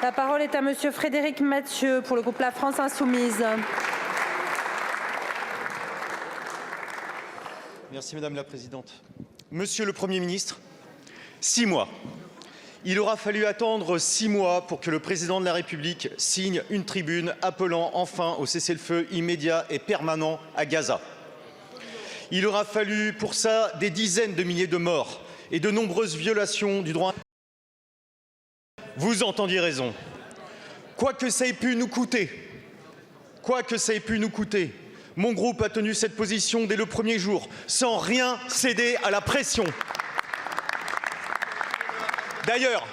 La parole est à Monsieur Frédéric Mathieu pour le groupe La France Insoumise. Merci Madame la Présidente. Monsieur le Premier ministre, 6 mois. Il aura fallu attendre 6 mois pour que le président de la République signe une tribune appelant enfin au cessez-le-feu immédiat et permanent à Gaza. Il aura fallu pour ça des dizaines de milliers de morts et de nombreuses violations du droit. Vous entendiez raison. Quoi que ça ait pu nous coûter, mon groupe a tenu cette position dès le premier jour, sans rien céder à la pression. D'ailleurs,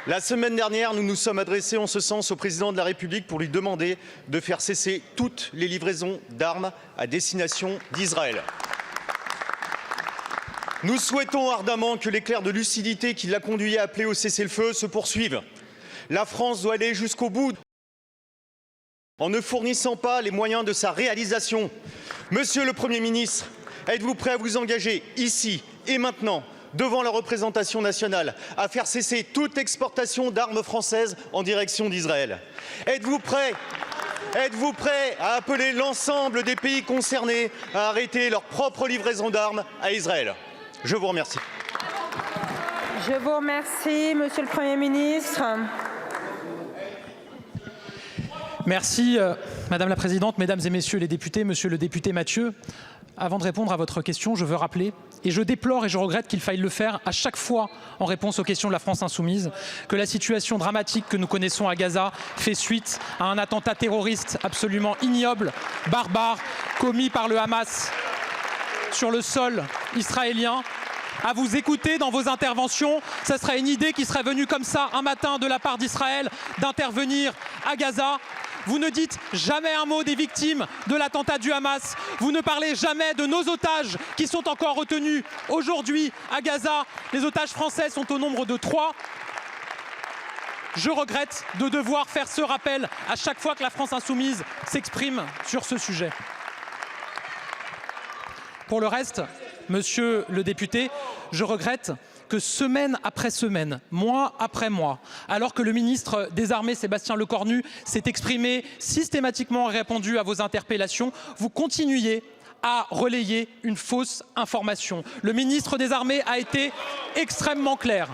la semaine dernière, nous nous sommes adressés en ce sens au président de la République pour lui demander de faire cesser toutes les livraisons d'armes à destination d'Israël. Nous souhaitons ardemment que l'éclair de lucidité qui l'a conduit à appeler au cessez-le-feu se poursuive. La France doit aller jusqu'au bout en ne fournissant pas les moyens de sa réalisation. Monsieur le Premier ministre, êtes-vous prêt à vous engager ici et maintenant devant la représentation nationale à faire cesser toute exportation d'armes françaises en direction d'Israël? Êtes-vous prêt à appeler l'ensemble des pays concernés à arrêter leur propre livraison d'armes à Israël? Je vous remercie. Je vous remercie, Monsieur le Premier ministre. Merci, Madame la Présidente, Mesdames et Messieurs les députés, Monsieur le député Mathieu. Avant de répondre à votre question, je veux rappeler, et je déplore et je regrette qu'il faille le faire à chaque fois en réponse aux questions de la France Insoumise, que la situation dramatique que nous connaissons à Gaza fait suite à un attentat terroriste absolument ignoble, barbare, commis par le Hamas sur le sol israélien. À vous écouter dans vos interventions, ça serait une idée qui serait venue comme ça un matin de la part d'Israël d'intervenir à Gaza. Vous ne dites jamais un mot des victimes de l'attentat du Hamas. Vous ne parlez jamais de nos otages qui sont encore retenus aujourd'hui à Gaza. Les otages français sont au nombre de 3. Je regrette de devoir faire ce rappel à chaque fois que la France Insoumise s'exprime sur ce sujet. Pour le reste, Monsieur le député, je regrette que semaine après semaine, mois après mois, alors que le ministre des Armées, Sébastien Lecornu, s'est exprimé systématiquement et répondu à vos interpellations, vous continuiez à relayer une fausse information. Le ministre des Armées a été extrêmement clair.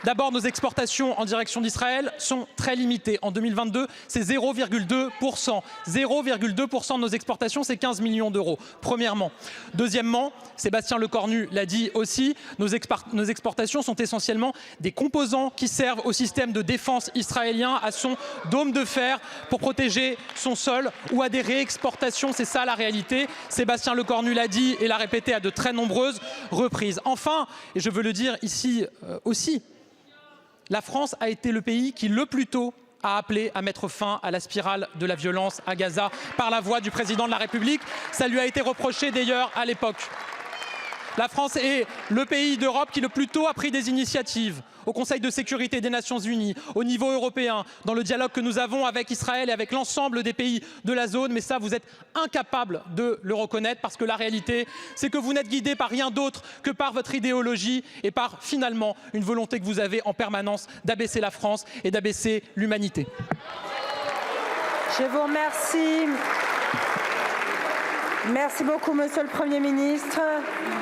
D'abord, nos exportations en direction d'Israël sont très limitées. En 2022, c'est 0,2%. 0,2% de nos exportations, c'est 15 millions d'euros, premièrement. Deuxièmement, Sébastien Lecornu l'a dit aussi, nos exportations sont essentiellement des composants qui servent au système de défense israélien, à son dôme de fer pour protéger son sol, ou à des réexportations. C'est ça la réalité. Sébastien Lecornu l'a dit et l'a répété à de très nombreuses reprises. Enfin, et je veux le dire ici aussi, la France a été le pays qui, le plus tôt, a appelé à mettre fin à la spirale de la violence à Gaza par la voix du président de la République. Ça lui a été reproché d'ailleurs à l'époque. La France est le pays d'Europe qui, le plus tôt, a pris des initiatives au Conseil de sécurité des Nations Unies, au niveau européen, dans le dialogue que nous avons avec Israël et avec l'ensemble des pays de la zone. Mais ça, vous êtes incapables de le reconnaître parce que la réalité, c'est que vous n'êtes guidés par rien d'autre que par votre idéologie et par, finalement, une volonté que vous avez en permanence d'abaisser la France et d'abaisser l'humanité. Je vous remercie. Merci beaucoup, Monsieur le Premier ministre.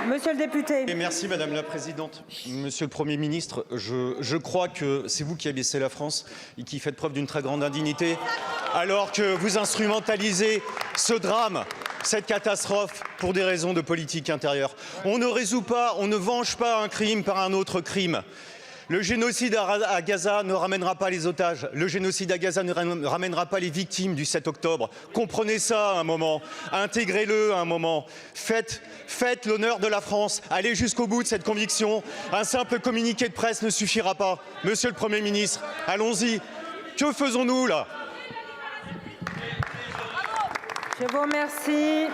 Monsieur le député. Et merci, Madame la Présidente. Monsieur le Premier ministre, je crois que c'est vous qui abaissez la France et qui faites preuve d'une très grande indignité, alors que vous instrumentalisez ce drame, cette catastrophe, pour des raisons de politique intérieure. On ne résout pas, on ne venge pas un crime par un autre crime. Le génocide à Gaza ne ramènera pas les otages. Le génocide à Gaza ne ramènera pas les victimes du 7 octobre. Comprenez ça à un moment. Intégrez-le à un moment. Faites l'honneur de la France. Allez jusqu'au bout de cette conviction. Un simple communiqué de presse ne suffira pas. Monsieur le Premier ministre, allons-y. Que faisons-nous là? Je vous remercie.